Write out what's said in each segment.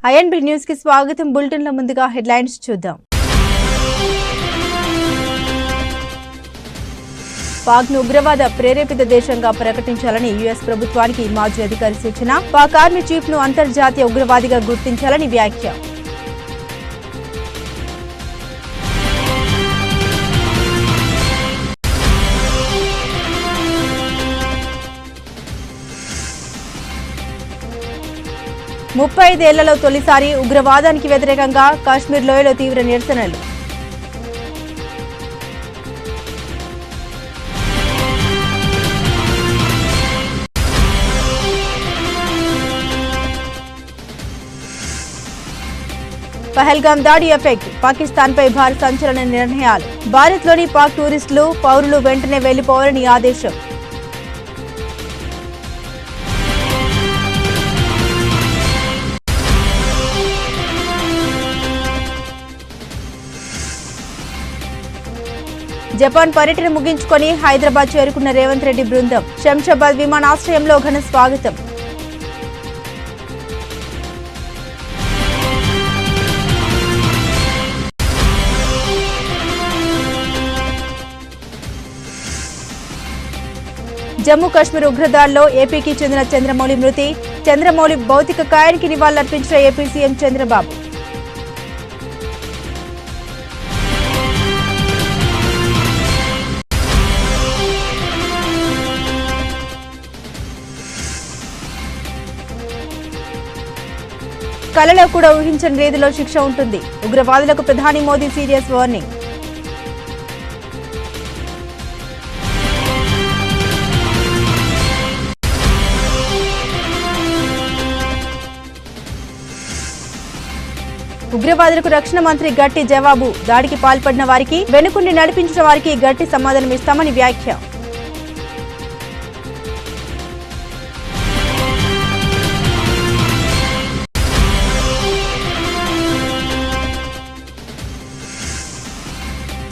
INB news కి స్వాగతం. Bulletin లో ముందుగా హెడ్లైన్స్ చూద్దాం. పాక్ను ఉగ్రవాద ప్రేరేపిత దేశంగా ప్రకటించాలని యుఎస్ ప్రభుత్వానికి మాజీ అధికారి సూచన. పాక్ ఆర్మీ చీఫ్ ను అంతర్జాతీయ ఉగ్రవాదిగా గుర్తించాలని వ్యాఖ్య. ముప్పై 5 ఏళ్లలో తొలిసారి ఉగ్రవాదానికి వ్యతిరేకంగా కాశ్మీర్ లోయలో తీవ్ర నిరసనలు. పహల్గాం దాడి ఎఫెక్ట్, పాకిస్తాన్పై భారత్ సంచలన నిర్ణయాలు. భారత్లోని పాక్ టూరిస్టులు, పౌరులు వెంటనే వెళ్లిపోవాలని ఆదేశం. జపాన్ పర్యటన ముగించుకొని హైదరాబాద్ చేరుకున్న రేవంత్ రెడ్డి బృందం. శంషాబాద్ విమానాశ్రయంలో ఘన స్వాగతం. జమ్మూ కాశ్మీర్ ఉగ్రదాడిలో ఏపీకి చెందిన చంద్రమౌళి మృతి. చంద్రమౌళి భౌతిక కాయానికి నివాళులర్పించిన ఏపీ సీఎం చంద్రబాబు. కలలో కూడా ఊహించని రీతిలో శిక్ష ఉంటుంది. ఉగ్రవాదులకు ప్రధాని మోదీ సీరియస్ వార్నింగ్. ఉగ్రవాదులకు రక్షణ మంత్రి గట్టి జవాబు. దాడికి పాల్పడిన వారికి, వెనుకుండి నడిపించిన వారికి గట్టి సమాధానం ఇస్తామని వ్యాఖ్య.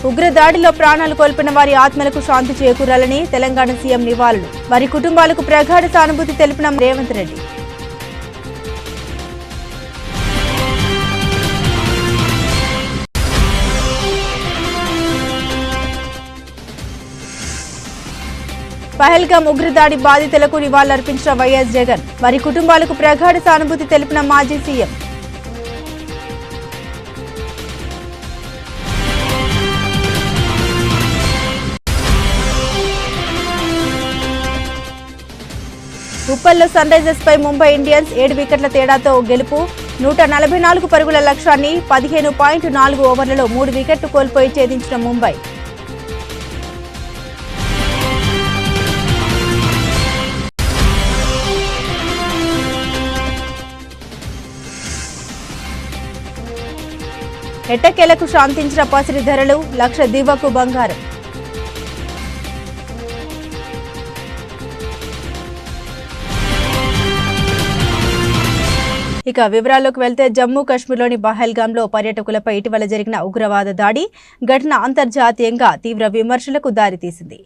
ఉగ్రదాడిలో ప్రాణాలు కోల్పోయిన వారి ఆత్మలకు శాంతి చేకూరాలని తెలంగాణ సీఎం నివాళులు. వారి కుటుంబాలకు ప్రగాఢ సానుభూతి తెలిపిన రేవంత్ రెడ్డి. పహల్గాం ఉగ్రదాడి బాధితులకు నివాళులర్పించిన వైఎస్ జగన్. వారి కుటుంబాలకు ప్రగాఢ సానుభూతి తెలిపిన మాజీ సీఎం. ఉప్పల్లో సన్ రైజర్స్ పై ముంబై ఇండియన్స్ 7 వికెట్ల తేడాతో గెలుపు. 144 పరుగుల లక్ష్యాన్ని 15.4 ఓవర్లలో 3 వికెట్లు కోల్పోయి ఛేదించిన ముంబై. ఎట్టకేలకు శాంతించిన పసిరి ధరలు. 1,00,000 దివ్వకు బంగారం. ఇక వివరాల్లోకి వెళ్తే జమ్మూ కాశ్మీర్లోని పహల్గాంలో పర్యాటకులపై ఇటీవల జరిగిన ఉగ్రవాద దాడి ఘటన అంతర్జాతీయంగా తీవ్ర విమర్శలకు దారితీసింది.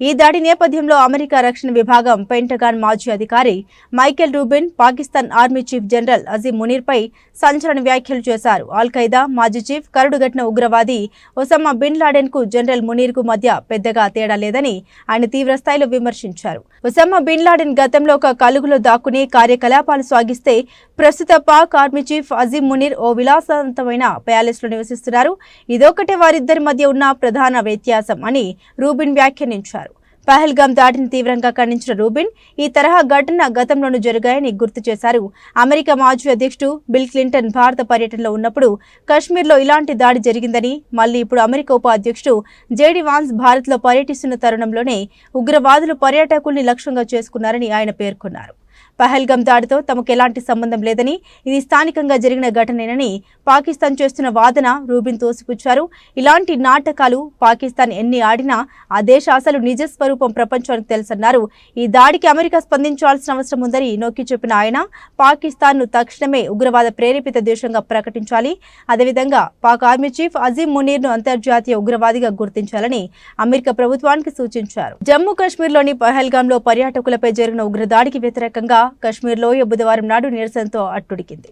ఈ దాడి నేపథ్యంలో అమెరికా రక్షణ విభాగం పెంటగాన్ మాజీ అధికారి Michael Rubin Pakistan army chief general Azim మునీర్పై సంచలన వ్యాఖ్యలు చేశారు. అల్ ఖైదా మాజీ చీఫ్, కరుడుగట్టిన ఉగ్రవాది ఒసామా బిన్ లాడెన్ కు జనరల్ మునీర్కు మధ్య పెద్దగా తేడా లేదని ఆయన తీవ్ర స్థాయిలో విమర్శించారు. ఒసామా బిన్ లాడెన్ గతంలో ఒక కలుగులో దాక్కుని కార్యకలాపాలు సాగిస్తే ప్రస్తుత పాక్ ఆర్మీ చీఫ్ అజీం మునీర్ ఓ విలాసవంతమైన ప్యాలెస్ లో నివసిస్తున్నారు. ఇదొకటే వారిద్దరి మధ్య ఉన్న ప్రధాన వ్యత్యాసం అని రూబిన్ వ్యాఖ్యానించారు. పహల్గాం దాడిని తీవ్రంగా ఖండించిన రూబిన్ ఈ తరహా ఘటన గతంలోనూ జరిగాయని గుర్తు చేశారు. అమెరికా మాజీ అధ్యక్షుడు బిల్ క్లింటన్ భారత పర్యటనలో ఉన్నప్పుడు కశ్మీర్లో ఇలాంటి దాడి జరిగిందని, మళ్లీ ఇప్పుడు అమెరికా ఉప అధ్యక్షుడు జేడీ వాన్స్ భారత్లో పర్యటిస్తున్న తరుణంలోనే ఉగ్రవాదులు పర్యాటకుల్ని లక్ష్యంగా చేసుకున్నారని ఆయన పేర్కొన్నారు. పహల్గాం దాడితో తమకు ఎలాంటి సంబంధం లేదని, ఇది స్థానికంగా జరిగిన ఘటనేనని పాకిస్తాన్ చేస్తున్న వాదన రూబిన్ తోసిపుచ్చారు. ఇలాంటి నాటకాలు పాకిస్తాన్ ఎన్ని ఆడినా ఆ దేశ అసలు నిజ స్వరూపం ప్రపంచానికి తెలుసన్నారు. ఈ దాడికి అమెరికా స్పందించాల్సిన అవసరం ఉందని నొక్కి చెప్పిన ఆయన పాకిస్తాన్ను తక్షణమే ఉగ్రవాద ప్రేరేపిత దేశంగా ప్రకటించాలి. అదేవిధంగా పాక్ ఆర్మీ చీఫ్ అజీం మునీర్ను అంతర్జాతీయ ఉగ్రవాదిగా గుర్తించాలని అమెరికా ప్రభుత్వానికి సూచించారు. జమ్మూ కాశ్మీర్లోని పహల్గాంలో పర్యాటకులపై జరిగిన ఉగ్రదాడికి వ్యతిరేకంగా కశ్మీర్లో బుధవారం నాడు నిరసనతో అట్టుడికింది.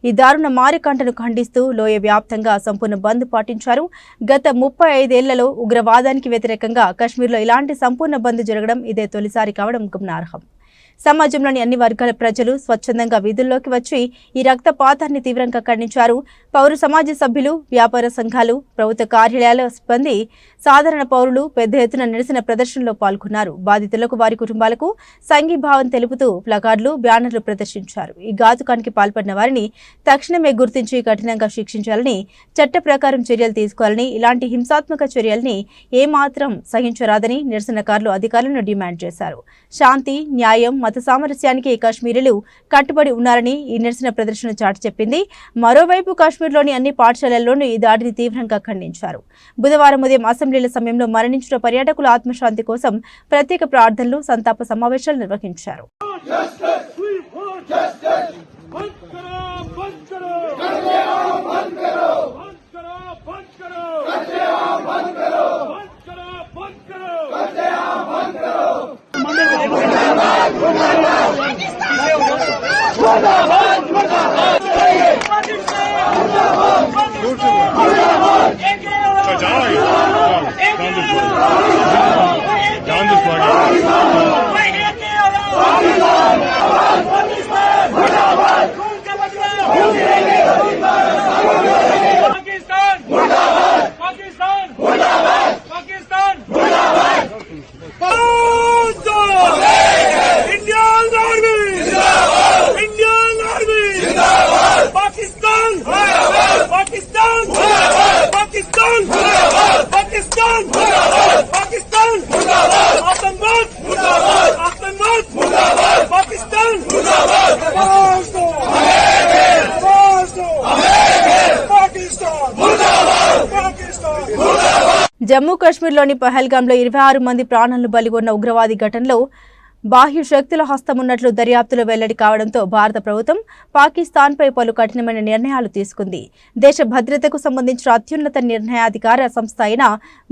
ఈ దారుణ మారికంటను ఖండిస్తూ లోయ వ్యాప్తంగా సంపూర్ణ బంద్ పాటించారు. గత 35 ఏళ్లలో ఉగ్రవాదానికి వ్యతిరేకంగా కశ్మీర్లో ఇలాంటి సంపూర్ణ బంద్ జరగడం ఇదే తొలిసారి కావడం గమనార్హం. సమాజంలోని అన్ని వర్గాల ప్రజలు స్వచ్ఛందంగా వీధుల్లోకి వచ్చి ఈ రక్తపాతాన్ని తీవ్రంగా ఖండించారు. పౌర సమాజ సభ్యులు, వ్యాపార సంఘాలు, ప్రభుత్వ కార్యాలయాల సిబ్బంది, సాధారణ పౌరులు పెద్ద ఎత్తున నిరసన ప్రదర్శనలో పాల్గొన్నారు. బాధితులకు, వారి కుటుంబాలకు సంఘీభావం తెలుపుతూ ప్లకార్డులు, బ్యానర్లు ప్రదర్శించారు. ఈ ఘాతుకానికి పాల్పడిన వారిని తక్షణమే గుర్తించి కఠినంగా శిక్షించాలని, చట్ట ప్రకారం చర్యలు తీసుకోవాలని, ఇలాంటి హింసాత్మక చర్యల్ని ఏమాత్రం సహించరాదని నిరసనకారులు అధికారులను డిమాండ్ చేశారు. శాంతి, న్యాయం, మత సామరస్యానికి కాశ్మీరీలు కట్టుబడి ఉన్నారని ఈ నిరసన ప్రదర్శన చాటి చెప్పింది. మరోవైపు కాశ్మీర్లోని అన్ని పాఠశాలల్లోనూ ఈ దాడిని తీవ్రంగా ఖండించారు. బుధవారం ఉదయం అసెంబ్లీల సమయంలో మరణించిన పర్యాటకుల ఆత్మశాంతి కోసం ప్రత్యేక ప్రార్థనలు, సంతాప సమావేశాలు నిర్వహించారు. జమ్మూ కాశ్మీర్లోని పహల్గాంలో 26 మంది ప్రాణాలను బలిగొన్న ఉగ్రవాది ఘటనలో బాహ్య శక్తుల హస్తమున్నట్లు దర్యాప్తులో వెల్లడి కావడంతో భారత ప్రభుత్వం పాకిస్తాన్పై పలు కఠినమైన నిర్ణయాలు తీసుకుంది. దేశ భద్రతకు సంబంధించిన అత్యున్నత నిర్ణయాధికార సంస్థ అయిన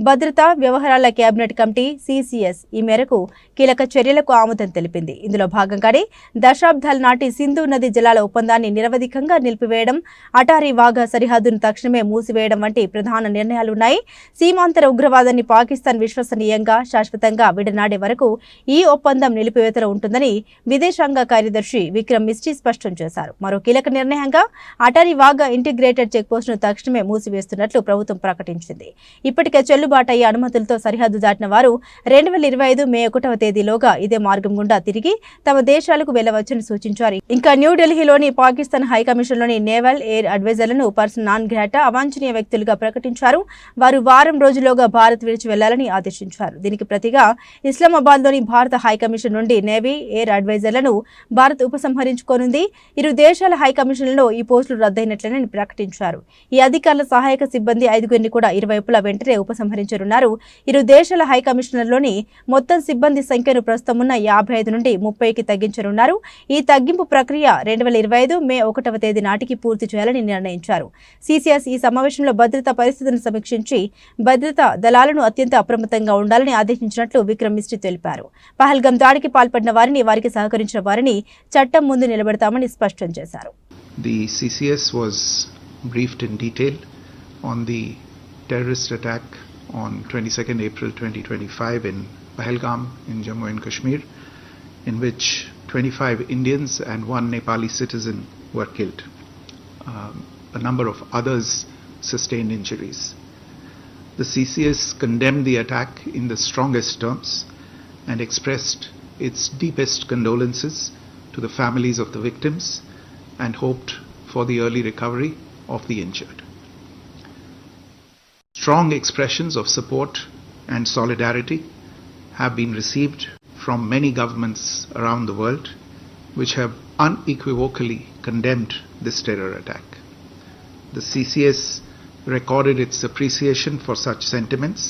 భద్రతా వ్యవహారాల కేబినెట్ కమిటీ (CCS) ఈ మేరకు కీలక చర్యలకు ఆమోదం తెలిపింది. ఇందులో భాగంగానే దశాబ్దాల నాటి సింధు నది జలాల ఒప్పందాన్ని నిరవధికంగా నిలిపివేయడం, అటారీ వాఘా సరిహద్దును తక్షణమే మూసివేయడం వంటి ప్రధాన నిర్ణయాలున్నాయి. సీమాంతర ఉగ్రవాదాన్ని పాకిస్తాన్ విశ్వసనీయంగా, శాశ్వతంగా విడనాడే వరకు ఈ ఒప్పందం నిలిపివేతలో ఉంటుందని విదేశాంగ కార్యదర్శి విక్రమ్ మిస్ట్రీ స్పష్టం చేశారు. మరో కీలక నిర్ణయంగా అటారీ వాఘా ఇంటిగ్రేటెడ్ చెక్పోస్టును తక్షణమే మూసివేస్తున్నట్లు ప్రభుత్వం ప్రకటించింది. ఇప్పటికే చెల్లుబాటు అయ్యే అనుమతులతో సరిహద్దు దాటిన వారు 2025 మే 1వ తేదీలోగా ఇదే మార్గం గుండా తిరిగి తమ దేశాలకు వెళ్లవచ్చని సూచించారు. ఇంకా న్యూఢిల్లీలోని పాకిస్తాన్ హైకమిషన్లోని నేవల్, ఎయిర్ అడ్వైజర్లను పర్సన్ నాన్ గ్రాటా అవాంఛనీయ వ్యక్తులుగా ప్రకటించారు. వారు వారం రోజుల్లోగా భారత్ విడిచి వెళ్లాలని ఆదేశించారు. దీనికి ప్రతిగా ఇస్లామాబాద్లోని భారత హైకమిషన్ నుండి నేవీ, ఎయిర్ అడ్వైజర్లను భారత్ ఉపసంహరించుకోనుంది. ఇరు దేశాల హైకమిషన్లలో ఈ పోస్టులు రద్దయినట్లేనని ప్రకటించారు. ఈ అధికారుల సహాయక సిబ్బంది 5గురిని కూడా ఇరువైపులా వెంటనే ఉపసంహరించనున్నారు. ఇరు దేశాల హైకమిషన్లలోని మొత్తం సిబ్బంది సంఖ్యను ప్రస్తుతం ఉన్న 55 నుండి 30కి తగ్గించనున్నారు. ఈ తగ్గింపు ప్రక్రియ 2025 మే 1వ తేదీ నాటికి పూర్తి చేయాలని నిర్ణయించారు. CCS ఈ సమావేశంలో భద్రతా పరిస్థితులను సమీక్షించి భద్రతా దళాలను అత్యంత అప్రమత్తంగా ఉండాలని ఆదేశించినట్లు విక్రమ్ మిస్ట్రీ తెలిపారు. పహల్గాం దాడికి పాల్పడిన వారిని, వారికి సహకరించిన వారిని చట్టం ముందు నిలబెడతామని స్పష్టం చేశారు. The CCS was briefed in detail on the terrorist attack on 22nd April 2025 in Pahalgam in Jammu and Kashmir, in which 25 Indians and 1 Nepali citizen were killed. A number of others sustained injuries. The CCS condemned the attack in the strongest terms and expressed its deepest condolences to the families of the victims and hoped for the early recovery of the injured. Strong expressions of support and solidarity have been received from many governments around the world, which have unequivocally condemned this terror attack. The CCS recorded its appreciation for such sentiments,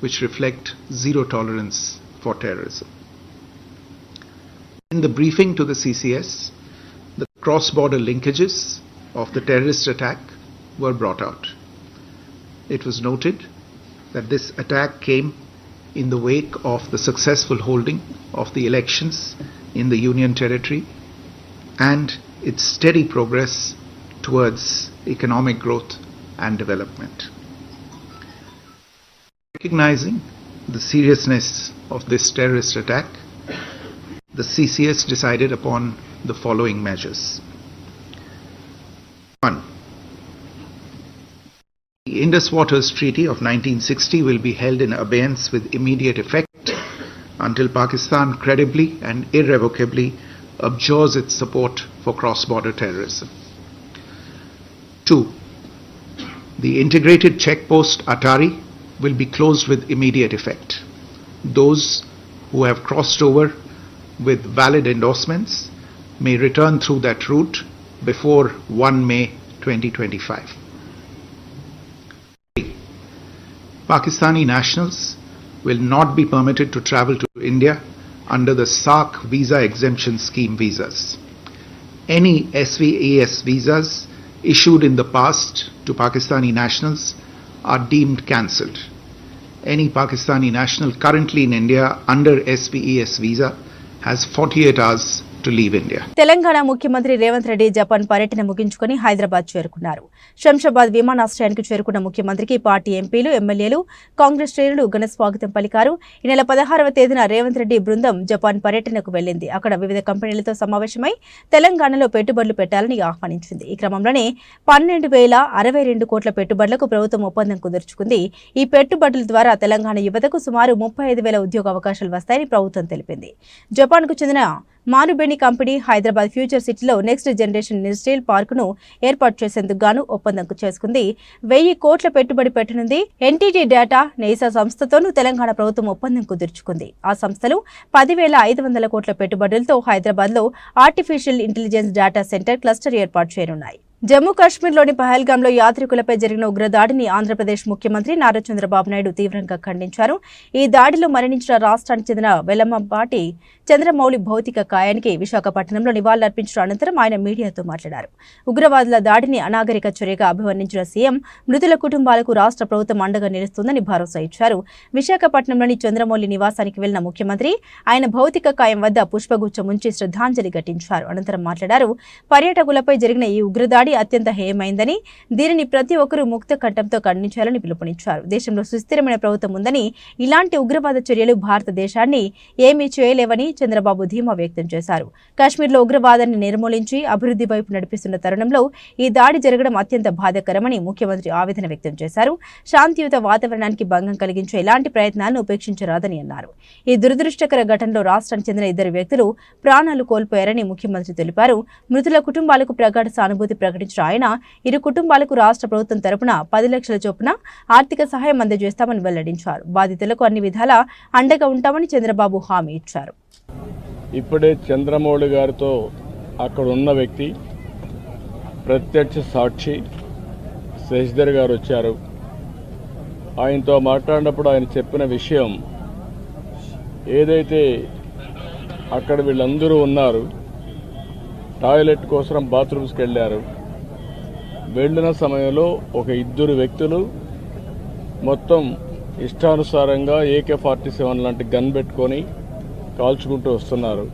which reflect zero tolerance for terrorism. In the briefing to the CCS, the cross-border linkages of the terrorist attack were brought out. It was noted that this attack came in the wake of the successful holding of the elections in the Union Territory and its steady progress towards economic growth and development. Recognizing the seriousness of this terrorist attack, the CCS decided upon the following measures. 1. The Indus Waters Treaty of 1960 will be held in abeyance with immediate effect until Pakistan credibly and irrevocably abjures its support for cross-border terrorism. 2. The integrated checkpost Atari will be closed with immediate effect. Those who have crossed over with valid endorsements may return through that route before 1 May 2025. 3. Pakistani nationals will not be permitted to travel to India under the SARC visa exemption scheme visas. Any SVAS visas issued in the past to Pakistani nationals are deemed cancelled. Any Pakistani national currently in India under SVAS visa has 48 hours to leave India. Telangana ముఖ్యమంత్రి Revanth Reddy Japan పర్యటన ముగించుకుని హైదరాబాద్ చేరుకున్నారు. శంషాబాద్ విమానాశ్రయానికి చేరుకున్న ముఖ్యమంత్రికి party ఎంపీలు, ఎమ్మెల్యేలు, కాంగ్రెస్ శ్రేణులు ఘన స్వాగతం పలికారు. ఈ నెల 16వ తేదీన రేవంత్ రెడ్డి బృందం జపాన్ పర్యటనకు వెళ్లింది. అక్కడ వివిధ కంపెనీలతో సమావేశమై తెలంగాణలో పెట్టుబడులు పెట్టాలని ఆహ్వానించింది. ఈ క్రమంలోనే 12,062 కోట్ల పెట్టుబడులకు ప్రభుత్వం ఒప్పందం కుదుర్చుకుంది. ఈ పెట్టుబడుల ద్వారా తెలంగాణ యువతకు సుమారు 35,000 ఉద్యోగ అవకాశాలు వస్తాయని ప్రభుత్వం తెలిపింది. జపాన్కు చెందిన మానుబెని కంపెనీ హైదరాబాద్ ఫ్యూచర్ సిటీలో నెక్స్ట్ జనరేషన్ ఇండస్ట్రియల్ పార్కును ఏర్పాటు చేసేందుకు గాను ఒప్పందం చేసుకుంది. 1000 కోట్ల పెట్టుబడి పెట్టనుంది. ఎన్టీటీ డేటా నేసా సంస్థతోనూ తెలంగాణ ప్రభుత్వం ఒప్పందం కుదుర్చుకుంది. ఆ సంస్థలు 10,500 కోట్ల పెట్టుబడులతో హైదరాబాద్లో artificial intelligence data centre cluster ఏర్పాటు చేయనున్నాయి. జమ్మూ కాశ్మీర్లోని పహల్గాంలో యాత్రికులపై జరిగిన ఉగ్రదాడిని ఆంధ్రప్రదేశ్ ముఖ్యమంత్రి నారా చంద్రబాబు నాయుడు తీవ్రంగా ఖండించారు. ఈ దాడిలో మరణించిన రాష్ట్రానికి చెందిన వెలమంపాటి చంద్రమౌళి భౌతిక కాయానికి విశాఖపట్నంలో నివాళులర్పించిన అనంతరం ఆయన మీడియాతో మాట్లాడారు. ఉగ్రవాదుల దాడిని అనాగరిక చర్యగా అభివర్ణించిన సీఎం మృతుల కుటుంబాలకు రాష్ట్ర ప్రభుత్వం అండగా నిలుస్తుందని భరోసా ఇచ్చారు. విశాఖపట్నంలోని చంద్రమౌళి నివాసానికి వెళ్లిన ముఖ్యమంత్రి ఆయన భౌతిక కాయం వద్ద పుష్పగుచ్చం ఉంచి శ్రద్ధాంజలి ఘటించారు. అనంతరం మాట్లాడారు. పర్యాటకులపై జరిగిన ఈ ఉగ్రదాడి అత్యంత హేయమైందని, దీనిని ప్రతి ఒక్కరూ ముక్త కంఠంతో ఖండించాలని పిలుపునిచ్చారు. దేశంలో సుస్థిరమైన ప్రభుత్వం ఉందని, ఇలాంటి ఉగ్రవాద చర్యలు భారతదేశాన్ని ఏమీ చేయలేవని చంద్రబాబు ధీమా వ్యక్తం చేశారు. కాశ్మీర్లో ఉగ్రవాదాన్ని నిర్మూలించి అభివృద్ధి వైపు నడిపిస్తున్న తరుణంలో ఈ దాడి జరగడం అత్యంత బాధాకరమని ముఖ్యమంత్రి ఆవేదన వ్యక్తం చేశారు. శాంతియుత వాతావరణానికి భంగం కలిగించే ఇలాంటి ప్రయత్నాలను ఉపేక్షించరాదని అన్నారు. ఈ దురదృష్టకర ఘటనలో రాష్ట్రానికి చెందిన 2 వ్యక్తులు ప్రాణాలు కోల్పోయారని ముఖ్యమంత్రి తెలిపారు. మృతుల కుటుంబాలకు ప్రగాఢ సానుభూతి ప్రకటించిన ఆయన ఇరు కుటుంబాలకు రాష్ట్ర ప్రభుత్వం తరపున 10 లక్షల చొప్పున ఆర్థిక సహాయం అందజేస్తామని వెల్లడించారు. బాధితులకు అన్ని విధాలా అండగా ఉంటామని చంద్రబాబు హామీ ఇచ్చారు. ఇప్పుడే చంద్రమౌళి గారితో అక్కడ ఉన్న వ్యక్తి ప్రత్యక్ష సాక్షి శశిధర్ గారు వచ్చారు. ఆయనతో మాట్లాడినప్పుడు ఆయన చెప్పిన విషయం ఏదైతే అక్కడ వీళ్ళందరూ ఉన్నారు, టాయిలెట్ కోసం బాత్రూమ్స్కి వెళ్ళారు. వెళ్ళిన సమయంలో ఒక 2 వ్యక్తులు మొత్తం ఇష్టానుసారంగా AK-47 లాంటి గన్ పెట్టుకొని కాల్చుకుంటూ వస్తున్నారు.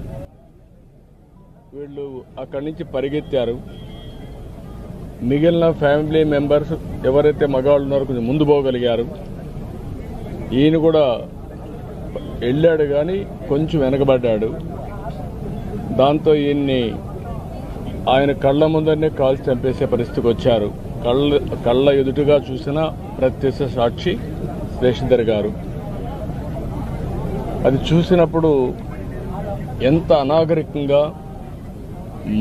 వీళ్ళు అక్కడి నుంచి పరిగెత్తారు. మిగిలిన ఫ్యామిలీ మెంబర్స్ ఎవరైతే మగవాళ్ళు ఉన్నారో కొంచెం ముందు పోగలిగారు. ఈయన కూడా వెళ్ళాడు కానీ కొంచెం వెనకబడ్డాడు. దాంతో ఈయన్ని ఆయన కళ్ళ ముందరనే కాల్చి చంపేసే పరిస్థితికి వచ్చారు. కళ్ళ ఎదుటుగా చూసిన ప్రత్యక్ష సాక్షి శశిధర్ గారు. అది చూసినప్పుడు ఎంత అనాగరికంగా,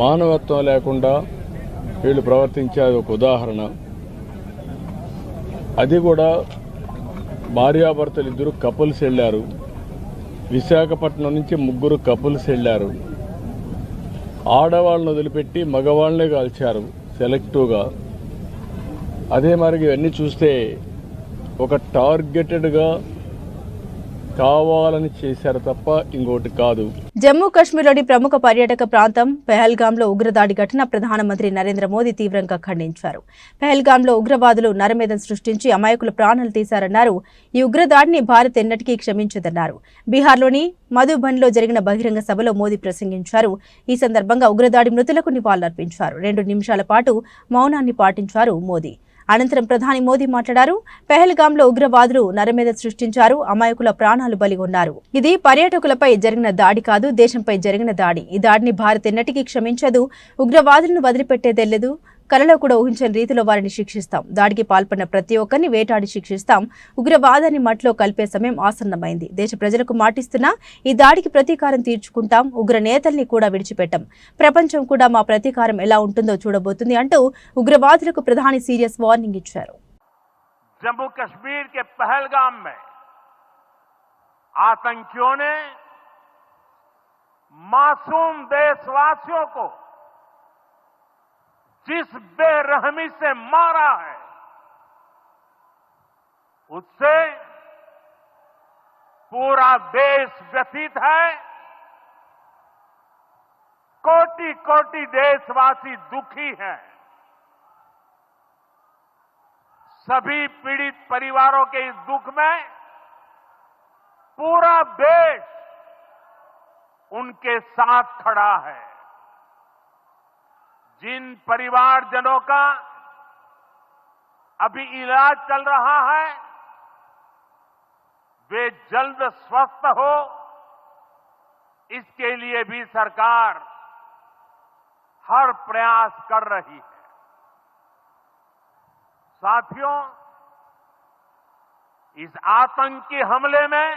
మానవత్వం లేకుండా వీళ్ళు ప్రవర్తించేది ఒక ఉదాహరణ. అది కూడా భార్యాభర్తలు 2 కపుల్స్ వెళ్ళారు. విశాఖపట్నం నుంచి 3 కపుల్స్ వెళ్ళారు. ఆడవాళ్ళను వదిలిపెట్టి మగవాళ్ళనే కాల్చారు సెలెక్టివ్గా. అదే మరి ఇవన్నీ చూస్తే ఒక టార్గెటెడ్గా కావాలని చేశారు తప్ప ఇంకోటి కాదు. జమ్మూ కాశ్మీర్లోని ప్రముఖ పర్యాటక ప్రాంతం పెహల్గాంలో ఉగ్రదాడి ఘటన ప్రధానమంత్రి నరేంద్ర మోదీ తీవ్రంగా ఖండించారు. పెహల్గాంలో ఉగ్రవాదులు నరమేధం సృష్టించి అమాయకుల ప్రాణాలు తీశారన్నారు. ఈ ఉగ్రదాడిని భారత్ ఎన్నటికీ క్షమించదన్నారు. బీహార్లోని మధుబన్లో జరిగిన బహిరంగ సభలో మోదీ ప్రసంగించారు. ఈ సందర్భంగా ఉగ్రదాడి మృతులకు నివాళులర్పించారు. 2 నిమిషాల పాటు మౌనాన్ని పాటించారు మోదీ. అనంతరం ప్రధాని మోదీ మాట్లాడారు. పెహల్గాంలో ఉగ్రవాదులు నరమేధ సృష్టించారు. అమాయకుల ప్రాణాలు బలిగొన్నారు. ఇది పర్యాటకులపై జరిగిన దాడి కాదు, దేశంపై జరిగిన దాడి. ఈ దాడిని భారత్ ఎన్నటికీ క్షమించదు. ఉగ్రవాదులను వదిలిపెట్టేదెల్లదు. కలలో కూడా ఊహించని రీతిలో వారిని శిక్షిస్తాం. దాడికి పాల్పడిన ప్రతి ఒక్కరిని వేటాడి శిక్షిస్తాం. ఉగ్రవాదాన్ని మట్లో కలిపే సమయం ఆసన్నమైంది. దేశ ప్రజలకు మాటిస్తున్నా ఈ దాడికి ప్రతీకారం తీర్చుకుంటాం. ఉగ్ర నేతల్ని కూడా విడిచిపెట్టాం. ప్రపంచం కూడా మా ప్రతీకారం ఎలా ఉంటుందో చూడబోతుంది అంటూ ఉగ్రవాదులకు ప్రధాని సీరియస్ వార్నింగ్ ఇచ్చారు. जम्मू कश्मीर के पहलगाम में आतंकियों ने मासूम देशवासियों को जिस बेरहमी से मारा है, उससे पूरा देश व्यथित है. कोटि कोटि देशवासी दुखी हैं. सभी पीड़ित परिवारों के इस दुख में पूरा देश उनके साथ खड़ा है. जिन परिवारजनों का अभी इलाज चल रहा है, वे जल्द स्वस्थ हो, इसके लिए भी सरकार हर प्रयास कर रही है. साथियों, इस आतंकी हमले में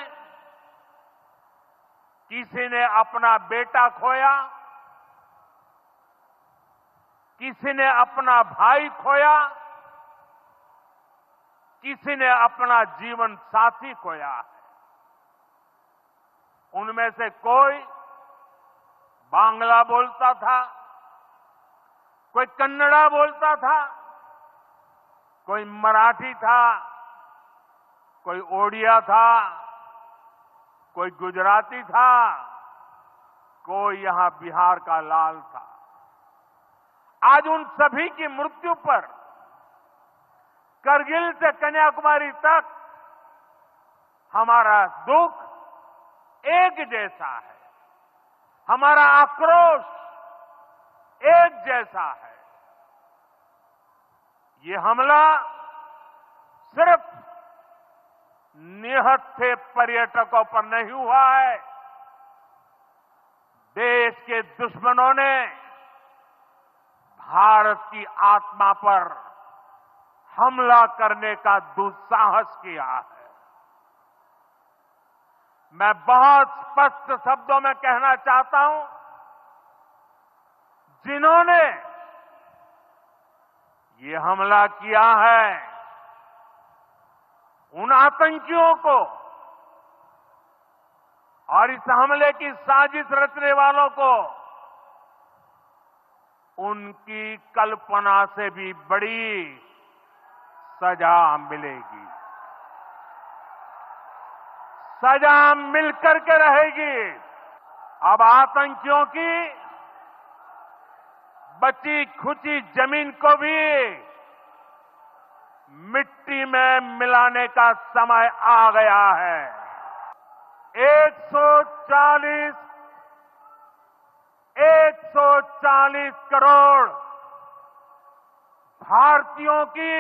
किसी ने अपना बेटा खोया, किसी ने अपना भाई खोया, किसी ने अपना जीवन साथी खोया है. उनमें से कोई बांग्ला बोलता था, कोई कन्नड़ा बोलता था, कोई मराठी था, कोई ओडिया था, कोई गुजराती था, कोई यहां बिहार का लाल था. आज उन सभी की मृत्यु पर करगिल से कन्याकुमारी तक हमारा दुख एक जैसा है. हमारा आक्रोश एक जैसा है. ये हमला सिर्फ निहत्थे पर्यटकों पर नहीं हुआ है. देश के दुश्मनों ने भारत की आत्मा पर हमला करने का दुस्साहस किया है. मैं बहुत स्पष्ट शब्दों में कहना चाहता हूं, जिन्होंने ये हमला किया है, उन आतंकियों को और इस हमले की साजिश रचने वालों को उनकी कल्पना से भी बड़ी सजा मिलेगी. सजा मिलकर के रहेगी. अब आतंकियों की बची खुची जमीन को भी मिट्टी में मिलाने का समय आ गया है. 140 करोड़ भारतीयों की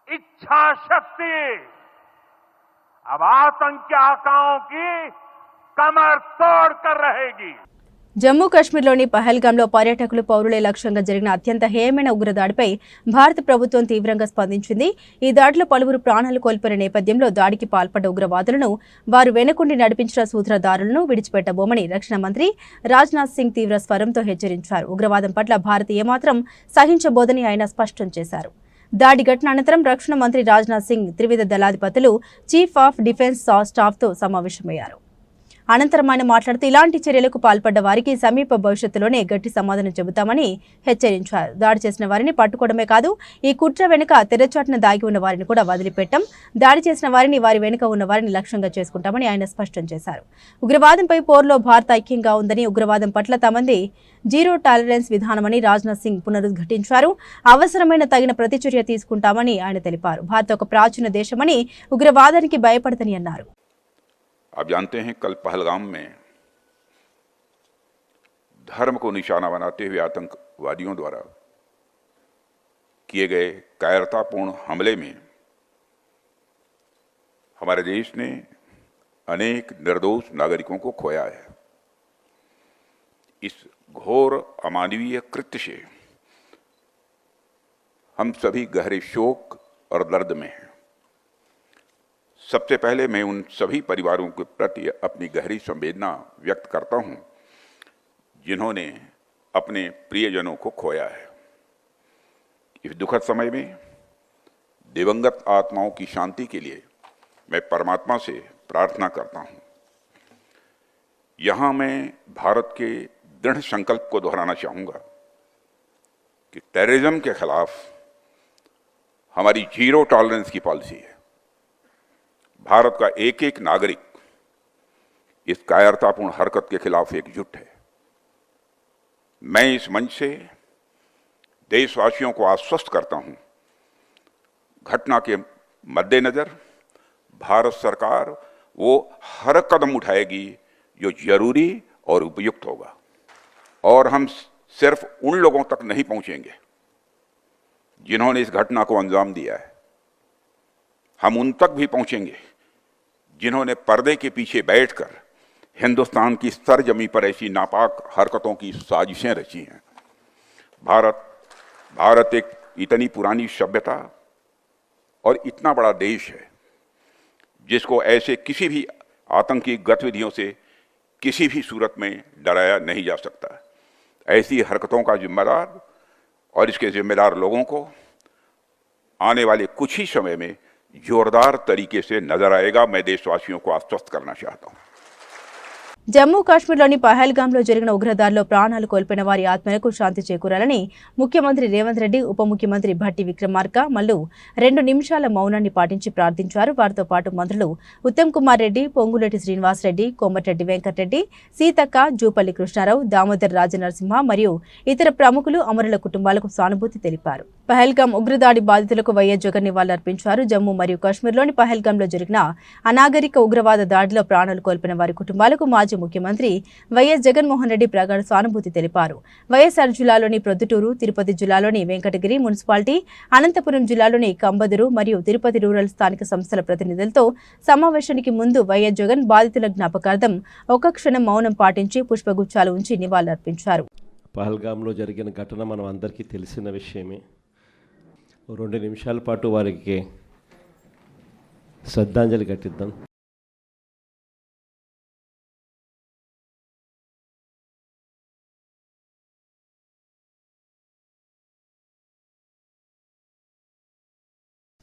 इच्छा शक्ति अब आतंकी आकाओं की कमर तोड़ कर रहेगी. జమ్మూ కాశ్మీర్లోని పహల్గాంలో పర్యాటకులు పౌరులే లక్ష్యంగా జరిగిన అత్యంత హేయమైన ఉగ్రదాడిపై భారత ప్రభుత్వం తీవ్రంగా స్పందించింది. ఈ దాడిలో పలువురు ప్రాణాలు కోల్పోయిన నేపథ్యంలో దాడికి పాల్పడ్డ ఉగ్రవాదులను, వారు వెనుకుండి నడిపించిన సూత్రధారులను విడిచిపెట్టబోమని రక్షణ మంత్రి రాజ్నాథ్ సింగ్ తీవ్ర స్వరంతో హెచ్చరించారు. ఉగ్రవాదం పట్ల భారత్ ఏమాత్రం సహించబోదని ఆయన స్పష్టం చేశారు. దాడి ఘటన అనంతరం రక్షణ మంత్రి రాజ్నాథ్ సింగ్ త్రివిధ దళాధిపతులు, చీఫ్ ఆఫ్ డిఫెన్స్ స్టాఫ్తో సమావేశమయ్యారు. అనంతరం ఆయన మాట్లాడుతూ ఇలాంటి చర్యలకు పాల్పడ్డ వారికి సమీప భవిష్యత్తులోనే గట్టి సమాధానం చెబుతామని హెచ్చరించారు. దాడి చేసిన వారిని పట్టుకోవడమే కాదు, ఈ కుట్ర వెనుక తెరచాటున దాగి ఉన్న వారిని కూడా వదిలిపెట్టాం. దాడి చేసిన వారిని, వారి వెనుక ఉన్న వారిని లక్ష్యంగా చేసుకుంటామని ఆయన స్పష్టం చేశారు. ఉగ్రవాదంపై పోరులో భారత్ ఐక్యంగా ఉందని, ఉగ్రవాదం పట్ల తమంది జీరో టాలరెన్స్ విధానమని రాజ్నాథ్ సింగ్ పునరుద్ఘాటించారు. అవసరమైన తగిన ప్రతిచర్య తీసుకుంటామని ఆయన తెలిపారు. భారత్ ఒక ప్రాచీన దేశమని, ఉగ్రవాదానికి భయపడదని అన్నారు. आप जानते हैं कल पहलगाम में धर्म को निशाना बनाते हुए आतंकवादियों द्वारा किए गए कायरतापूर्ण हमले में हमारे देश ने अनेक निर्दोष नागरिकों को खोया है। इस घोर अमानवीय कृत्य से हम सभी गहरे शोक और दर्द में हैं। सबसे पहले मैं उन सभी परिवारों के प्रति अपनी गहरी संवेदना व्यक्त करता हूं जिन्होंने अपने प्रियजनों को खोया है। इस दुखद समय में दिवंगत आत्माओं की शांति के लिए मैं परमात्मा से प्रार्थना करता हूं। यहां मैं भारत के दृढ़ संकल्प को दोहराना चाहूंगा कि टेररिज्म के खिलाफ हमारी जीरो टॉलरेंस की पॉलिसी है। भारत का एक एक नागरिक इस कायरतापूर्ण हरकत के खिलाफ एकजुट है। मैं इस मंच से देशवासियों को आश्वस्त करता हूं, घटना के मद्देनजर भारत सरकार वो हर कदम उठाएगी जो जरूरी और उपयुक्त होगा, और हम सिर्फ उन लोगों तक नहीं पहुंचेंगे जिन्होंने इस घटना को अंजाम दिया है। हम उन तक भी पहुंचेंगे जिन्होंने पर्दे के पीछे बैठकर हिंदुस्तान की सरजमी पर ऐसी नापाक हरकतों की साजिशें रची हैं। भारत एक इतनी पुरानी सभ्यता और इतना बड़ा देश है जिसको ऐसे किसी भी आतंकी गतिविधियों से किसी भी सूरत में डराया नहीं जा सकता। ऐसी हरकतों का जिम्मेदार और इसके जिम्मेदार लोगों को आने वाले कुछ ही समय में जोरदार तरीके से नजर आएगा। मैं देशवासियों को आश्वस्त करना चाहता हूं। జమ్మూ కాశ్మీర్లోని పహల్గాంలో జరిగిన ఉగ్రదాడిలో ప్రాణాలు కోల్పోయిన వారి ఆత్మలకు శాంతి చేకూరాలని ముఖ్యమంత్రి రేవంత్ రెడ్డి, ఉప ముఖ్యమంత్రి భట్టి విక్రమార్క మల్లు 2 నిమిషాల మౌనాన్ని పాటించి ప్రార్థించారు. వారితో పాటు మంత్రులు ఉత్తమ్ కుమార్ రెడ్డి, పొంగులేటి శ్రీనివాసరెడ్డి, కోమటిరెడ్డి వెంకటరెడ్డి, సీతక్క, జూపల్లి కృష్ణారావు, దామోదర్ రాజనరసింహ మరియు ఇతర ప్రముఖులు అమరుల కుటుంబాలకు సానుభూతి తెలిపారు. పహల్గాం ఉగ్రదాడి బాధితులకు వైఎస్ జగన్ నివాళులర్పించారు. జమ్మూ మరియు కాశ్మీర్లోని పహల్గాంలో జరిగిన అనాగరిక ఉగ్రవాద దాడిలో ప్రాణాలు కోల్పోయిన వారి కుటుంబాలకు మాజీ ముఖ్యమంత్రి వైఎస్ జగన్మోహన్ రెడ్డి ప్రగాఢ సానుభూతి తెలిపారు. వైఎస్ఆర్ జిల్లాలోని ప్రొద్దుటూరు, తిరుపతి జిల్లాలోని వెంకటగిరి మున్సిపాలిటీ, అనంతపురం జిల్లాలోని కంబదురు మరియు తిరుపతి రూరల్ స్థానిక సంస్థల ప్రతినిధులతో సమావేశానికి ముందు వైఎస్ జగన్ బాధితుల జ్ఞాపకార్థం ఒక క్షణం మౌనం పాటించి పుష్పగుచ్చాలు ఉంచి నివాళులర్పించారు. పహల్గాంలో జరిగిన ఘటన మనం అందరికీ తెలిసిన విషయమే. 2 నిమిషాల పాటు వారికి శ్రద్ధాంజలి ఘటిద్దాం.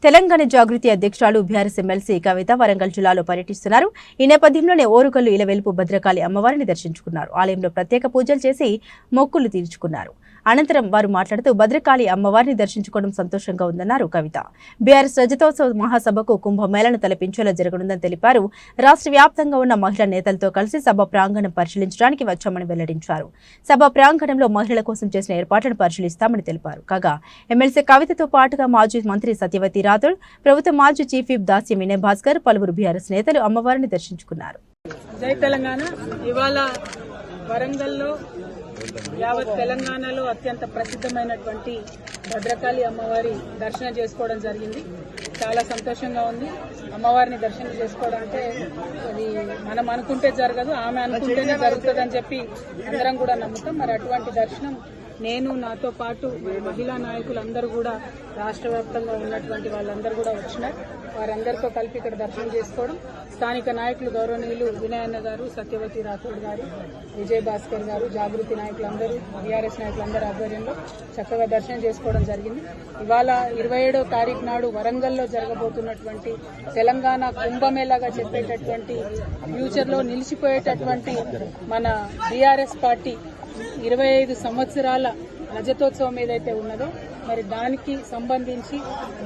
తెలంగాణ జాగృతి అధ్యక్షురాలు బీఆర్ఎస్ ఎమ్మెల్సీ కవిత వరంగల్ జిల్లాలో పర్యటిస్తున్నారు. ఈ నేపథ్యంలోనే ఓరుగల్లు ఇలవెలుపు భద్రకాళి అమ్మవారిని దర్శించుకున్నారు. ఆలయంలో ప్రత్యేక పూజలు చేసి మొక్కులు తీర్చుకున్నారు. అనంతరం వారు మాట్లాడుతూ భద్రకాళి అమ్మవారిని దర్శించుకోవడం సంతోషంగా ఉందన్నారు కవిత. బీఆర్ఎస్ రజతోత్సవ మహాసభకు కుంభమేళను తలపించేలా జరగనుందని తెలిపారు. రాష్ట్ర వ్యాప్తంగా ఉన్న మహిళా నేతలతో కలిసి సభ ప్రాంగణం పరిశీలించడానికి వచ్చామని వెల్లడించారు. సభ ప్రాంగణంలో మహిళల కోసం చేసిన ఏర్పాట్లను పరిశీలిస్తామని తెలిపారు. కాగా ఎమ్మెల్సీ కవితతో పాటుగా మాజీ మంత్రి సత్యవతి రాథోడ్, ప్రభుత్వ మాజీ చీఫ్ విప్ దాస్యం వినయ్ భాస్కర్, పలువురు బీఆర్ఎస్ నేతలు అమ్మవారిని దర్శించుకున్నారు. జై తెలంగాణ. ఇవాళ వరంగల్లో యావత్ తెలంగాణలో అత్యంత ప్రసిద్ధమైనటువంటి భద్రకాళి అమ్మవారి దర్శనం చేసుకోవడం జరిగింది. చాలా సంతోషంగా ఉంది. అమ్మవారిని దర్శనం చేసుకోవడం అంటే అది మనం అనుకుంటే జరగదు, ఆమె అనుకుంటేనే జరుగుతుందని చెప్పి అందరం కూడా నమ్ముతాం. మరి అటువంటి దర్శనం నేను, నాతో పాటు మహిళా నాయకులందరూ కూడా రాష్ట్ర వ్యాప్తంగా ఉన్నటువంటి వాళ్ళందరూ కూడా వచ్చినారు. వారందరితో కలిపి ఇక్కడ దర్శనం చేసుకోవడం, స్థానిక నాయకులు గౌరవనీయులు వినయన్న గారు, సత్యవతి రాథోడ్ గారు, విజయ్ భాస్కర్ గారు, జాగృతి నాయకులందరూ, బీఆర్ఎస్ నాయకులందరూ ఆధ్వర్యంలో చక్కగా దర్శనం చేసుకోవడం జరిగింది. ఇవాళ 27వ తారీఖు నాడు వరంగల్లో జరగబోతున్నటువంటి తెలంగాణ కుంభమేళాగా చెప్పేటటువంటి ఫ్యూచర్ లో నిలిచిపోయేటటువంటి మన బీఆర్ఎస్ పార్టీ 25 సంవత్సరాల రజతోత్సవం ఏదైతే ఉన్నదో మరి దానికి సంబంధించి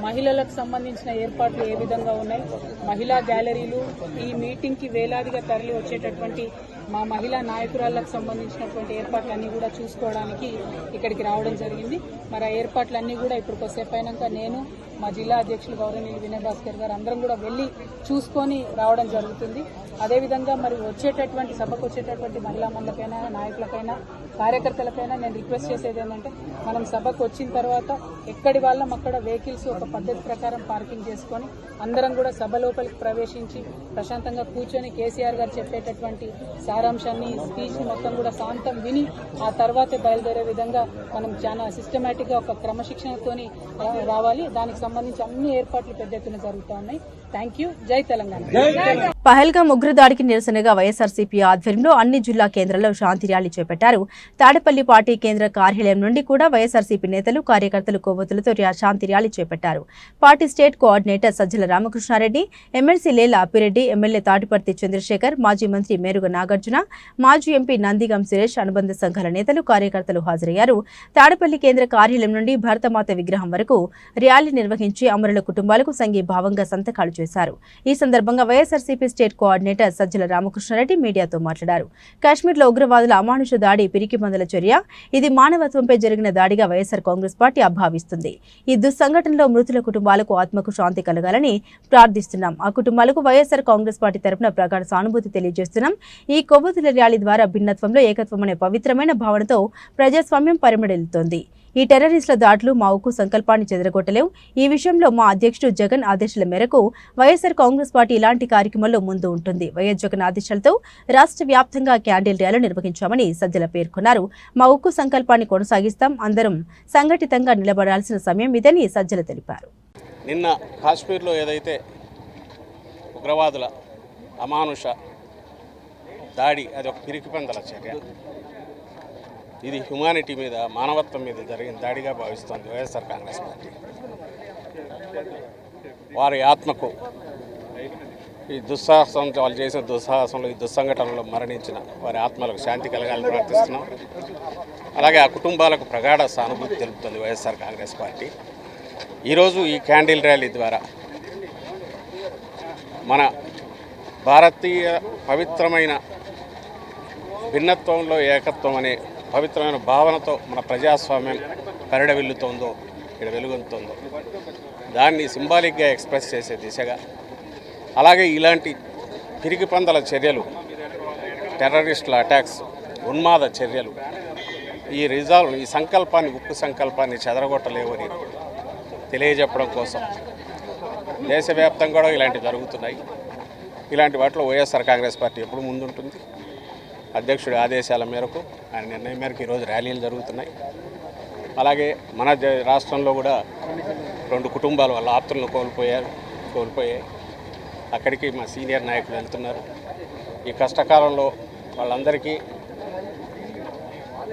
మహిళలకు సంబంధించిన ఏర్పాట్లు ఏ విధంగా ఉన్నాయి, మహిళా గ్యాలరీలు, ఈ మీటింగ్ కి వేలాదిగా తరలి వచ్చేటటువంటి మా మహిళా నాయకురాళ్లకు సంబంధించినటువంటి ఏర్పాట్లన్నీ కూడా చూసుకోవడానికి ఇక్కడికి రావడం జరిగింది. మరి ఆ ఏర్పాట్లన్నీ కూడా ఇప్పుడు కొద్దిసేపు అయినాక నేను, మా జిల్లా అధ్యక్షులు గౌరవనీయులు వినయ్ భాస్కర్ గారు అందరం కూడా వెళ్లి చూసుకొని రావడం జరుగుతుంది. అదేవిధంగా మరి వచ్చేటటువంటి సభకు వచ్చేటటువంటి మహిళా మండలకైనా, నాయకులకైనా, కార్యకర్తలకైనా నేను రిక్వెస్ట్ చేసేది ఏంటంటే మనం సభకు వచ్చిన తర్వాత ఎక్కడి వాళ్ళం అక్కడ వెహికల్స్ ఒక పద్ధతి ప్రకారం పార్కింగ్ చేసుకొని అందరం కూడా సభ లోపలికి ప్రవేశించి ప్రశాంతంగా కూర్చొని కేసీఆర్ గారు చెప్పేటటువంటి సారాంశాన్ని, స్పీచ్ మొత్తం కూడా శాంతం విని ఆ తర్వాతే బయలుదేరే విధంగా మనం చాలా సిస్టమేటిక్ గా ఒక క్రమశిక్షణతోని రావాలి. దానికి సంబంధించి అన్ని ఏర్పాట్లు పెద్ద ఎత్తున జరుగుతూ ఉన్నాయి. Thank you. జై తెలంగాణ. పహల్గాం ఉగ్రదాడికి నిరసనగా వైఎస్ఆర్సీపీ ఆధ్వర్యంలో అన్ని జిల్లా కేంద్రాల్లో శాంతి ర్యాలీ చేపట్టారు. తాడేపల్లి పార్టీ కేంద్ర కార్యాలయం నుండి కూడా వైఎస్ఆర్సీపీ నేతలు, కార్యకర్తలు కొవ్వొత్తులతో శాంతి ర్యాలీ చేపట్టారు. Party state coordinator Sajjala Ramakrishna Reddy, MLC Lella Appi Reddy, MLA Tatiparthi Chandrasekhar, మాజీ మంత్రి మేరుగ నాగార్జున, మాజీ ఎంపీ నందిగం సురేష్, అనుబంధ సంఘాల నేతలు, కార్యకర్తలు హాజరయ్యారు. తాడేపల్లి కేంద్ర కార్యాలయం నుండి భారతమాత విగ్రహం వరకు ర్యాలీ నిర్వహించి అమరుల కుటుంబాలకు సంఘీభావంగా సంతకాలు చేశారు. ఈ సందర్భంగా వైఎస్ఆర్సీపీ స్టేట్ కోఆర్డినేటర్ సజ్జల రామకృష్ణారెడ్డి మీడియాతో మాట్లాడారు. కాశ్మీర్లో ఉగ్రవాదుల అమానుష దాడి పిరికిమందుల చర్య, ఇది మానవత్వంపై జరిగిన దాడిగా వైఎస్ఆర్ కాంగ్రెస్ పార్టీ అభావిస్తుంది. ఈ దుస్సంఘటనలో మృతుల కుటుంబాలకు ఆత్మకు శాంతి కలగాలని ప్రార్థిస్తున్నాం. ఆ కుటుంబాలకు వైఎస్ఆర్ కాంగ్రెస్ పార్టీ తరపున ప్రగాఢ సానుభూతి తెలియజేస్తున్నాం. ఈ కొవ్వొత్తుల ర్యాలీ ద్వారా భిన్నత్వంలో ఏకత్వం అనే పవిత్రమైన భావనతో ప్రజాస్వామ్యం పరిమళిల్లుతోంది. ఈ టెర్రరిస్టుల దాడులు మా ఉక్కు సంకల్పాన్ని చెదరగొట్టలేవు. ఈ విషయంలో మా అధ్యక్షుడు జగన్ ఆదేశాల మేరకు వైఎస్ఆర్ కాంగ్రెస్ పార్టీ ఇలాంటి కార్యక్రమాల్లో ముందు ఉంటుంది. వైఎస్ జగన్ ఆదేశాలతో రాష్ట్ర వ్యాప్తంగా క్యాండిల్ ర్యాలీ నిర్వహించామని సజ్జల పేర్కొన్నారు. మా ఉక్కు సంకల్పాన్ని కొనసాగిస్తాం. అందరం సంఘటితంగా నిలబడాల్సిన సమయం ఇదని సజ్జల తెలిపారు. నిన్న కాశ్మీర్లో ఏదైతే ఉగ్రవాదుల అమానుష దాడి, అది ఒక పిరికిపందల చర్య. ఇది హ్యుమానిటీ మీద, మానవత్వం మీద జరిగిన దాడిగా భావిస్తోంది వైఎస్ఆర్ కాంగ్రెస్ పార్టీ. వారి ఆత్మకు ఈ దుస్సాహసం, వాళ్ళు చేసిన దుస్సాహసంలో, ఈ దుస్సంఘటనలో మరణించిన వారి ఆత్మలకు శాంతి కలగాలని ప్రార్థిస్తున్నాం. అలాగే ఆ కుటుంబాలకు ప్రగాఢ సానుభూతి తెలుపుతుంది వైఎస్ఆర్ కాంగ్రెస్ పార్టీ. ఈరోజు ఈ క్యాండిల్ ర్యాలీ ద్వారా మన భారతీయ పవిత్రమైన భిన్నత్వంలో ఏకత్వం అనే పవిత్రమైన భావనతో మన ప్రజాస్వామ్యం పరిడవిల్లుతోందో, ఇక్కడ వెలుగొందుతోందో, దాన్ని సింబాలిక్గా ఎక్స్ప్రెస్ చేసే దిశగా, అలాగే ఇలాంటి పిరికిపందల చర్యలు, టెర్రరిస్టుల అటాక్స్, ఉన్మాద చర్యలు ఈ సంకల్పాన్ని, ఉక్కు సంకల్పాన్ని చెదరగొట్టలేవని తెలియజెప్పడం కోసం దేశవ్యాప్తంగా కూడా ఇలాంటివి జరుగుతున్నాయి. ఇలాంటి వాటిలో వైఎస్ఆర్ కాంగ్రెస్ పార్టీ ఎప్పుడు ముందుంటుంది. అధ్యక్షుడి ఆదేశాల మేరకు, ఆయన నిర్ణయం మేరకు ఈరోజు ర్యాలీలు జరుగుతున్నాయి. అలాగే మన రాష్ట్రంలో కూడా 2 కుటుంబాలు వాళ్ళ ఆప్తులను కోల్పోయాయి. అక్కడికి మా సీనియర్ నాయకులు వెళ్తున్నారు. ఈ కష్టకాలంలో వాళ్ళందరికీ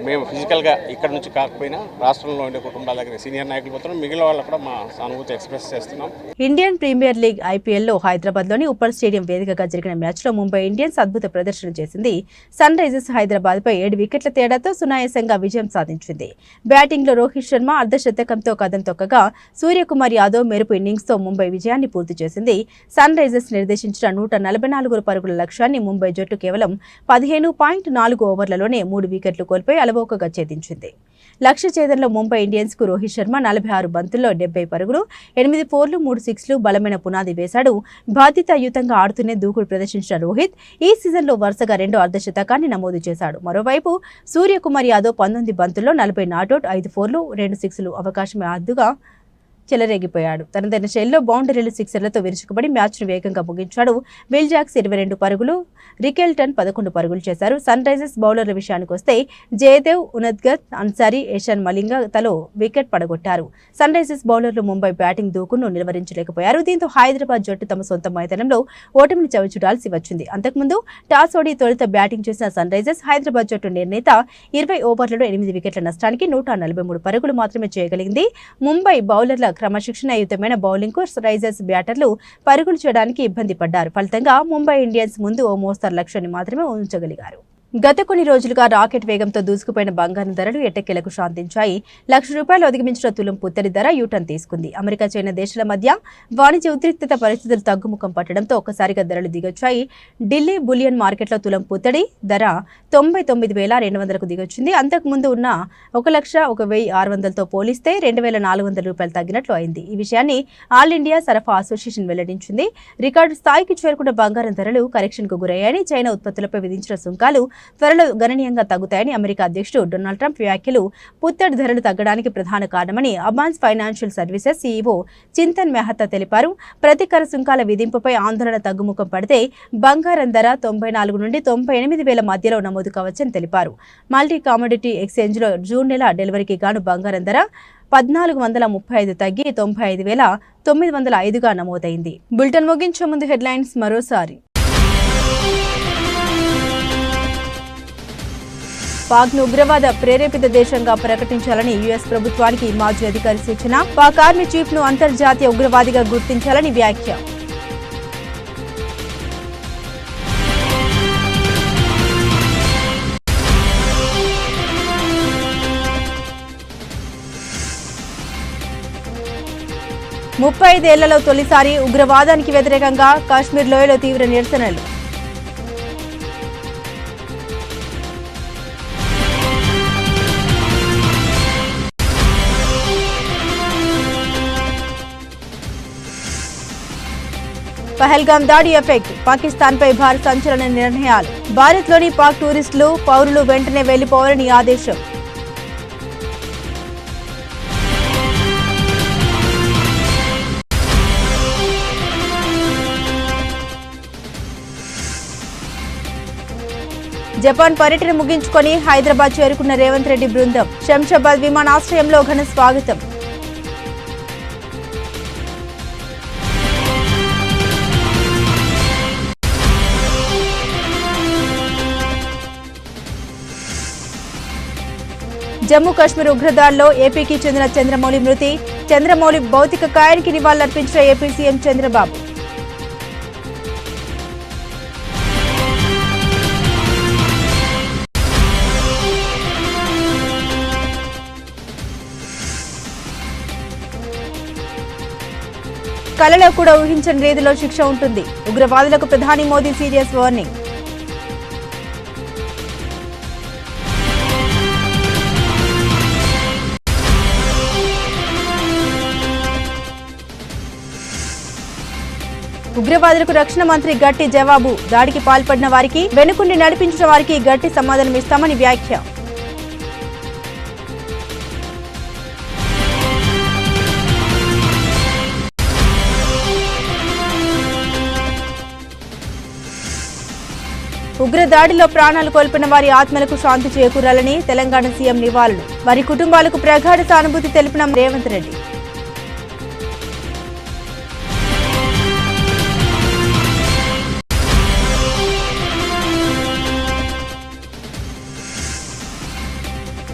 మేము ఫిజికల్గా ఇక్కడ నుంచి కాకపోయినా రాష్ట్రంలో ఉండే కుటుంబాల దగ్గర సీనియర్ నాయకులు పోతున్నాం. మిగిలిన వాళ్ళు కూడా మా సానుభూతి ఎక్స్ప్రెస్ చేస్తున్నాం. ఇండియన్ ప్రీమియర్ లీగ్ ఐపీఎల్లో హైదరాబాద్లోని ఉప్పల్ స్టేడియం వేదికగా జరిగిన మ్యాచ్లో ముంబై ఇండియన్స్ అద్భుత ప్రదర్శన చేసింది. సన్ రైజర్స్ హైదరాబాద్పై 7 వికెట్ల తేడాతో సునాయాసంగా విజయం సాధించింది. బ్యాటింగ్లో రోహిత్ శర్మ అర్ధశతకంతో కదం తొక్కగా, సూర్యకుమార్ యాదవ్ మెరుపు ఇన్నింగ్స్తో ముంబై విజయాన్ని పూర్తి చేసింది. సన్ రైజర్స్ నిర్దేశించిన 144 పరుగుల లక్ష్యాన్ని ముంబై జట్టు కేవలం 15.4 ఓవర్లలోనే 3 వికెట్లు కోల్పోయి అలవోకగా ఛేదించింది. లక్ష్య ఛేదనలో ముంబై ఇండియన్స్ కు రోహిత్ శర్మ 46 బంతుల్లో 70 పరుగులు, 8 4లు, 3 6లు బలమైన పునాది వేశాడు. బాధ్యతాయుతంగా ఆడుతూనే దూకుడు ప్రదర్శించిన రోహిత్ ఈ సీజన్లో వరుసగా 2వ అర్ధశతకాన్ని నమోదు చేశాడు. మరోవైపు సూర్యకుమార్ యాదవ్ 19 బంతుల్లో 40 నాటౌట్, 5 4లు, 2 6లు అవకాశమే అద్దుగా చెలరేగిపోయాడు. తనదైన శైలిలో బౌండరీలు సిక్సర్లతో విరుచుకుపడి మ్యాచ్ను వేగంగా ముగించాడు. విల్ జాక్స్ 22 పరుగులు, రికెల్టన్ 11 పరుగులు చేశారు. సన్ రైజర్స్ బౌలర్ల విషయానికి వస్తే జయదేవ్, ఉనద్గత్, అన్సారీ, ఏషాన్ మలింగ తలో వికెట్ పడగొట్టారు. సన్ రైజర్స్ బౌలర్లు ముంబై బ్యాటింగ్ దూకును నిలువరించలేకపోయారు. దీంతో హైదరాబాద్ జట్టు తమ సొంత మైదానంలో ఓటమిని చవిచూడాల్సి వచ్చింది. అంతకుముందు టాస్ ఓడి తొలుత బ్యాటింగ్ చేసిన సన్ రైజర్స్ హైదరాబాద్ జట్టు నిర్ణీత 20 ఓవర్లలో 8 వికెట్ల నష్టానికి 143 పరుగులు మాత్రమే చేయగలిగింది. ముంబై బౌలర్ల క్రమశిక్షణాయుతమైన బౌలింగ్కు రైజర్స్ బ్యాటర్లు పరుగులు చేయడానికి ఇబ్బంది పడ్డారు. ఫలితంగా ముంబై ఇండియన్స్ ముందు ఓ మోస్తరు లక్ష్యాన్ని మాత్రమే ఉంచగలిగారు. గత కొన్ని రోజులుగా రాకెట్ వేగంతో దూసుకుపోయిన బంగారం ధరలు ఎట్టకేలకు శాంతించాయి. ₹1,00,000 అధిగమించిన తులం పుత్తడి ధర యూటర్న్ తీసుకుంది. అమెరికా, చైనా దేశాల మధ్య వాణిజ్య ఉద్రిక్తత పరిస్థితులు తగ్గుముఖం పట్టడంతో ఒక్కసారిగా ధరలు దిగొచ్చాయి. ఢిల్లీ బులియన్ మార్కెట్లో తులం పుత్తడి ధర 99,200కు దిగొచ్చింది. అంతకుముందు ఉన్న ₹1,01,600తో పోలిస్తే ₹2,400 తగ్గినట్లు అయింది. ఈ విషయాన్ని ఆల్ ఇండియా సరఫరా అసోసియేషన్ వెల్లడించింది. రికార్డు స్థాయికి చేరుకున్న బంగారం ధరలు కరెక్షన్కు గురయ్యాయని, చైనా ఉత్పత్తులపై విధించిన సుంకాలు త్వరలో గణనీయంగా తగ్గుతాయని అమెరికా అధ్యక్షుడు డొనాల్డ్ ట్రంప్ వ్యాఖ్యలు పుత్తడి ధరలు తగ్గడానికి ప్రధాన కారణమని Abans financial services CEO Chintan Mehta తెలిపారు. ప్రతికర సుంకాల విధింపుపై ఆందోళన తగ్గుముఖం పడితే బంగారం ధర 94 నుండి 98,000 మధ్యలో నమోదు కావచ్చని తెలిపారు. మల్టీ కామోడిటీ ఎక్స్చేంజ్లో జూన్ నెల డెలివరీకి గాను బంగారం ధర 1,435 తగ్గి 95,905గా నమోదైంది. బులెటిన్ ముగించే ముందు హెడ్లైన్స్ మరోసారి. పాక్ను ఉగ్రవాద ప్రేరేపిత దేశంగా ప్రకటించాలని యుఎస్ ప్రభుత్వానికి మాజీ అధికారి సూచన. పాక్ ఆర్మీ చీఫ్ ను అంతర్జాతీయ ఉగ్రవాదిగా గుర్తించాలని వ్యాఖ్య. ముప్పై 5 ఏళ్లలో తొలిసారి ఉగ్రవాదానికి వ్యతిరేకంగా కాశ్మీర్ లోయలో తీవ్ర నిరసనలు. పహల్గామ్ దాడి ఎఫెక్ట్, పాకిస్తాన్పై భారత్ సంచలన నిర్ణయాలు. భారత్లోని పాక్ టూరిస్టులు, పౌరులు వెంటనే వెళ్లిపోవాలని ఆదేశం. జపాన్ పర్యటన ముగించుకొని హైదరాబాద్ చేరుకున్న రేవంత్ రెడ్డి బృందం. శంషాబాద్ విమానాశ్రయంలో ఘన స్వాగతం. జమ్మూ కాశ్మీర్ ఉగ్రదాడిలో ఏపీకి చెందిన చంద్రమౌళి మృతి. చంద్రమౌళి భౌతిక కాయానికి నివాళులర్పించిన ఏపీ సీఎం చంద్రబాబు. కలలో కూడా ఊహించని రీతిలో శిక్ష ఉంటుంది. ఉగ్రవాదులకు ప్రధాని మోదీ సీరియస్ వార్నింగ్. ఉగ్రవాదులకు రక్షణ మంత్రి గట్టి జవాబు. దాడికి పాల్పడిన వారికి, వెనుకుండి నడిపించిన వారికి గట్టి సమాధానం ఇస్తామని వ్యాఖ్య. ఉగ్రదాడిలో ప్రాణాలు కోల్పోయిన వారి ఆత్మలకు శాంతి చేకూరాలని తెలంగాణ సీఎం నివాళులు. వారి కుటుంబాలకు ప్రగాఢ సానుభూతి తెలిపిన రేవంత్ రెడ్డి.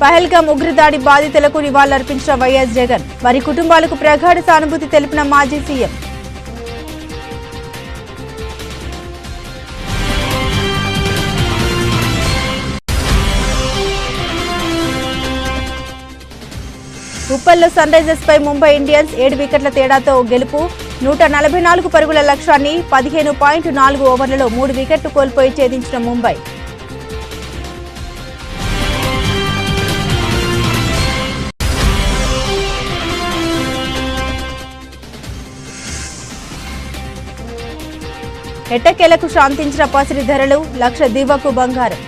పహల్గామ్ ఉగ్రదాడి బాధితులకు నివాళులర్పించిన వైఎస్ జగన్. వారి కుటుంబాలకు ప్రగాఢ సానుభూతి తెలిపిన మాజీ సీఎం. ఉప్పల్లో సన్ రైజర్స్ పై ముంబై ఇండియన్స్ 7 వికెట్ల తేడాతో గెలుపు. 144 పరుగుల లక్ష్యాన్ని 15.4 ఓవర్లలో 3 వికెట్లు కోల్పోయి ఛేదించిన ముంబై. ఎట్టకేలకు శాంతించిన పసిడి ధరలు. లక్ష దివ్వకు బంగారం.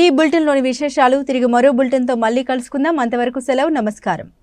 ఇవి ఈ బులెటిన్లోని విశేషాలు. తిరిగి మరో బులెటిన్తో మళ్ళీ కలుసుకుందాం. అంతవరకు సెలవు. నమస్కారం.